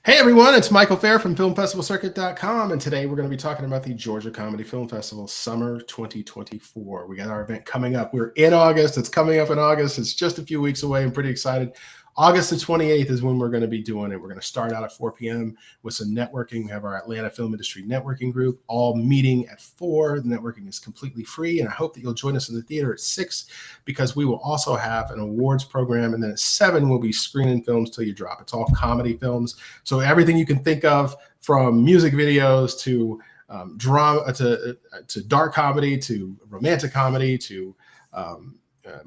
Hey everyone, it's Michael Fair from FilmFestivalCircuit.com, and today we're going to be talking about the Georgia Comedy Film Festival Summer 2024. We got our event coming up. We're in August. It's coming up in August. It's just a few weeks away. I'm pretty excited. August the 28th is when we're going to be doing it. We're going to start out at 4 p.m. with some networking. We have our Atlanta Film Industry Networking Group all meeting at 4. The networking is completely free, and I hope that you'll join us in the theater at 6 because we will also have an awards program, and then at 7 we'll be screening films till you drop. It's all comedy films. So everything you can think of, from music videos to drama to dark comedy to romantic comedy to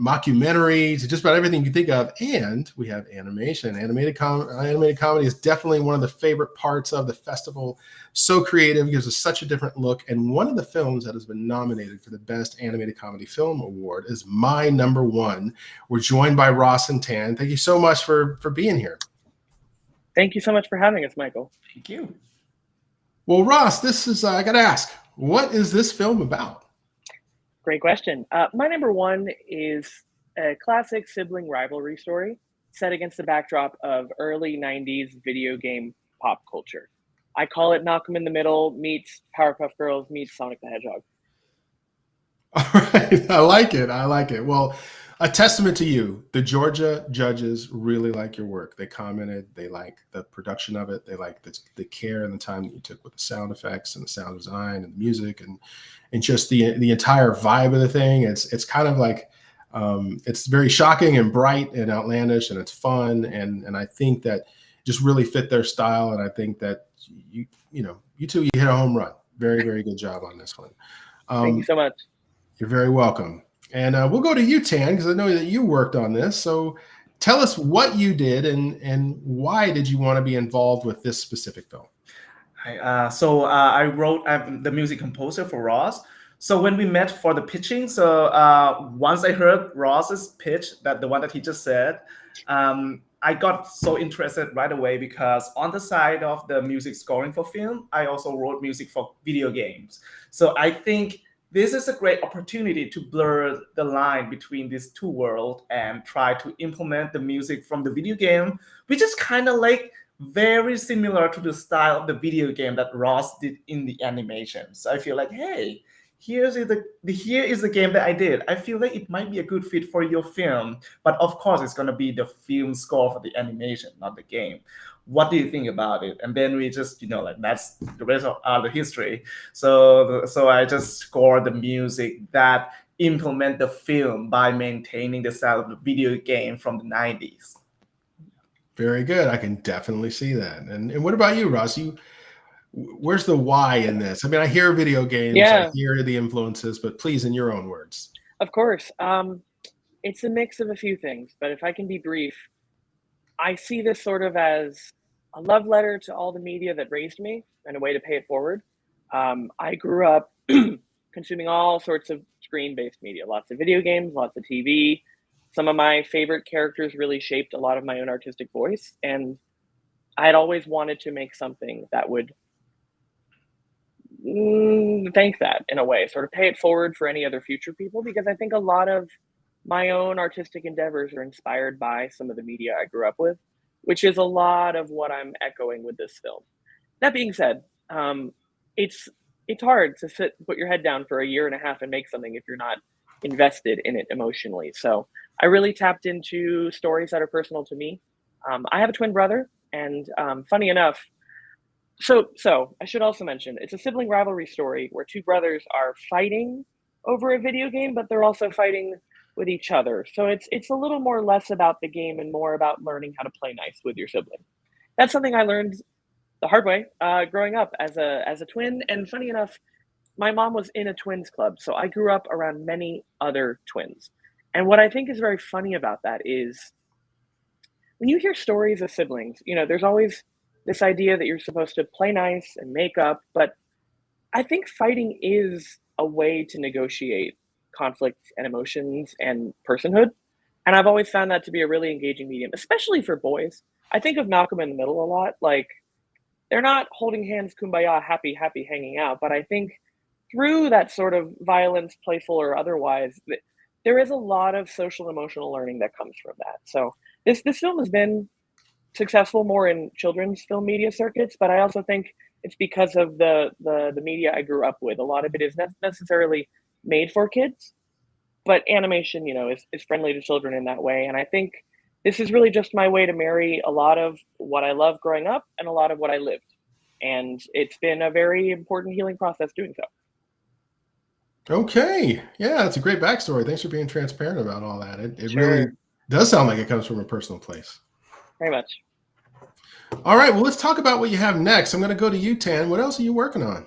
mockumentary to just about everything you think of. And we have animation. Animated comedy is definitely one of the favorite parts of the festival. So creative, gives us such a different look. And one of the films that has been nominated for the Best Animated Comedy Film Award is my number one. We're joined by Ros and Tan. Thank you so much for being here. Thank you so much for having us, Michael. Thank you. Well, Ros, this is, I got to ask, what is this film about? Great question. My number one is a classic sibling rivalry story set against the backdrop of early 90s video game pop culture. I call it Malcolm in the Middle meets Powerpuff Girls meets Sonic the Hedgehog. All right. I like it. I like it. Well, a testament to you. The Georgia judges really like your work. They commented. They like the production of it. They like the care and the time that you took with the sound effects and the sound design and the music and just the entire vibe of the thing. It's kind of like it's very shocking and bright and outlandish, and it's fun. And I think that just really fit their style. And I think that you two, you hit a home run. Very, very good job on this one. Thank you so much. You're very welcome. And we'll go to you, Tan, because I know that you worked on this. So tell us what you did and why did you want to be involved with this specific film? Hi, I wrote, I'm the music composer for Ros. So when we met for the pitching, once I heard Ross's pitch, that the one that he just said, I got so interested right away because on the side of the music scoring for film, I also wrote music for video games. So I think this is a great opportunity to blur the line between these two worlds and try to implement the music from the video game, which is kind of like very similar to the style of the video game that Ros did in the animation. So I feel like, hey, here is the game that I did. I feel like it might be a good fit for your film, but of course it's going to be the film score for the animation, not the game. What do you think about it? And then we just, that's the rest of the history. So I just scored the music that implement the film by maintaining the style of the video game from the 90s. Very good. I can definitely see that. And what about you, Ros? Where's the why in this? I mean, I hear video games, I hear the influences, but please, in your own words. Of course. It's a mix of a few things, but if I can be brief, I see this sort of as a love letter to all the media that raised me and a way to pay it forward. I grew up consuming all sorts of screen-based media, lots of video games, lots of TV. Some of my favorite characters really shaped a lot of my own artistic voice. And I had always wanted to make something that would thank that in a way, sort of pay it forward for any other future people, because I think a lot of my own artistic endeavors are inspired by some of the media I grew up with, which is a lot of what I'm echoing with this film. That being said, it's hard to put your head down for a year and a half and make something if you're not invested in it emotionally. So I really tapped into stories that are personal to me. I have a twin brother, and funny enough, so I should also mention, it's a sibling rivalry story where two brothers are fighting over a video game, but they're also fighting with each other. So it's a little more less about the game and more about learning how to play nice with your sibling. That's something I learned the hard way growing up as a twin. And funny enough, my mom was in a twins club, so I grew up around many other twins. And what I think is very funny about that is when you hear stories of siblings, there's always this idea that you're supposed to play nice and make up, but I think fighting is a way to negotiate conflict and emotions and personhood. And I've always found that to be a really engaging medium, especially for boys. I think of Malcolm in the Middle a lot. Like, they're not holding hands, kumbaya, happy, hanging out. But I think through that sort of violence, playful or otherwise, there is a lot of social emotional learning that comes from that. So this film has been successful more in children's film media circuits, but I also think it's because of the media I grew up with. A lot of it is not necessarily made for kids, but animation, is friendly to children in that way. And I think this is really just my way to marry a lot of what I loved growing up and a lot of what I lived. And it's been a very important healing process doing so. Okay. Yeah, that's a great backstory. Thanks for being transparent about all that. It Sure. really does sound like it comes from a personal place. Very much. All right. Well, let's talk about what you have next. I'm going to go to you, Tan. What else are you working on?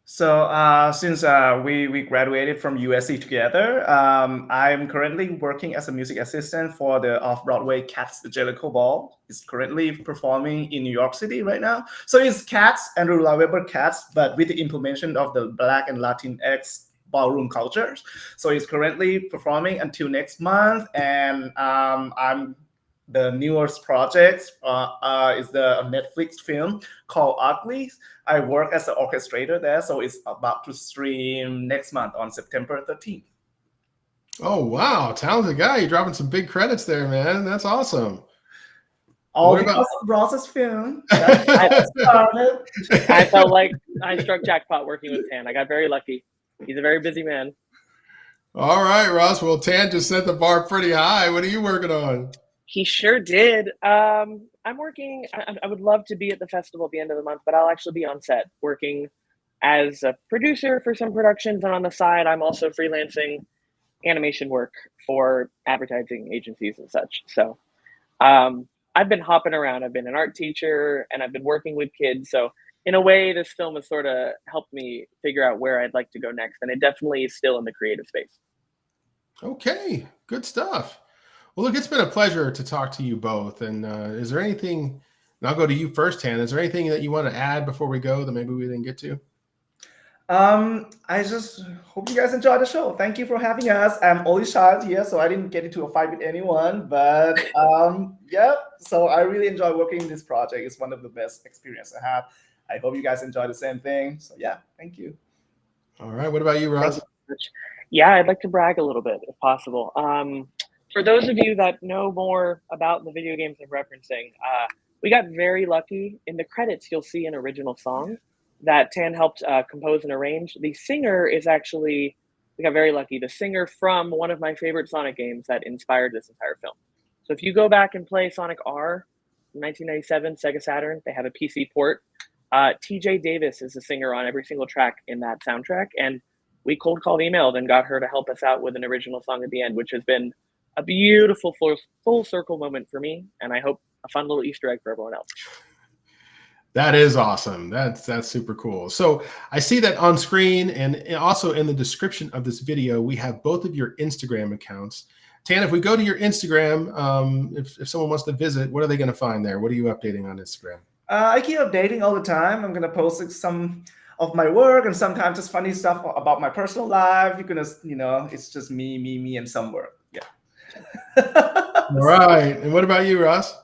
So since we graduated from USC together, I'm currently working as a music assistant for the off-Broadway Cats the Jellicle Ball. It's currently performing in New York City right now. So it's Cats, Andrew Lloyd Webber Cats, but with the implementation of the Black and Latinx ballroom cultures. So it's currently performing until next month, and I'm the newest project is the Netflix film called Ugly. I work as an orchestrator there, so it's about to stream next month on September 13th. Oh, wow. Talented guy. You're dropping some big credits there, man. That's awesome. All because of Ros's film. That's how it started. I felt like I struck jackpot working with Tan. I got very lucky. He's a very busy man. All right, Ross. Well, Tan just set the bar pretty high. What are you working on? He sure did. I'm working. I would love to be at the festival at the end of the month, but I'll actually be on set working as a producer for some productions. And on the side, I'm also freelancing animation work for advertising agencies and such. So I've been hopping around. I've been an art teacher and I've been working with kids. So in a way, this film has sort of helped me figure out where I'd like to go next. And it definitely is still in the creative space. Okay, good stuff. Well, look, it's been a pleasure to talk to you both. And is there anything, and I'll go to you first, Tan, is there anything that you want to add before we go that maybe we didn't get to? I just hope you guys enjoy the show. Thank you for having us. I'm only child here, so I didn't get into a fight with anyone. But yeah, so I really enjoy working in this project. It's one of the best experiences I have. I hope you guys enjoy the same thing. So yeah, thank you. All right. What about you, Ross? Thank you so much. Yeah, I'd like to brag a little bit if possible. For those of you that know more about the video games I'm referencing, we got very lucky. In the credits, you'll see an original song that Tan helped compose and arrange. The singer is actually, we got very lucky, the singer from one of my favorite Sonic games that inspired this entire film. So if you go back and play Sonic R, 1997, Sega Saturn, they have a PC port. TJ Davis is the singer on every single track in that soundtrack. And we cold called, emailed, and got her to help us out with an original song at the end, which has been a beautiful full circle moment for me. And I hope a fun little Easter egg for everyone else. That is awesome. That's super cool. So I see that on screen and also in the description of this video, we have both of your Instagram accounts. Tan, if we go to your Instagram, if someone wants to visit, what are they going to find there? What are you updating on Instagram? I keep updating all the time. I'm going to post some of my work and sometimes just funny stuff about my personal life. You're going to, it's just me and some work. Yeah. All right. And what about you, Ross?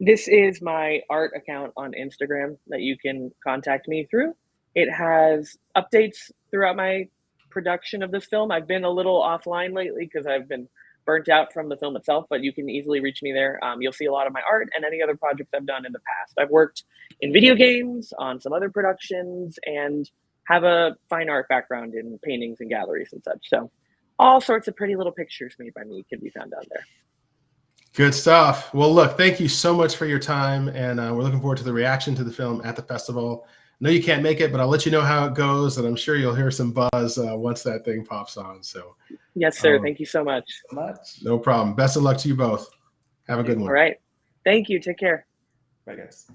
This is my art account on Instagram that you can contact me through. It has updates throughout my production of this film. I've been a little offline lately because I've been burnt out from the film itself, but you can easily reach me there. You'll see a lot of my art and any other projects I've done in the past. I've worked in video games, on some other productions, and have a fine art background in paintings and galleries and such. So all sorts of pretty little pictures made by me can be found down there. Good stuff. Well, look, thank you so much for your time. And we're looking forward to the reaction to the film at the festival. I know you can't make it, but I'll let you know how it goes. And I'm sure you'll hear some buzz once that thing pops on. So yes, sir. Thank you so much. No problem. Best of luck to you both. Have a good one. All right. Thank you. Take care. Bye, guys.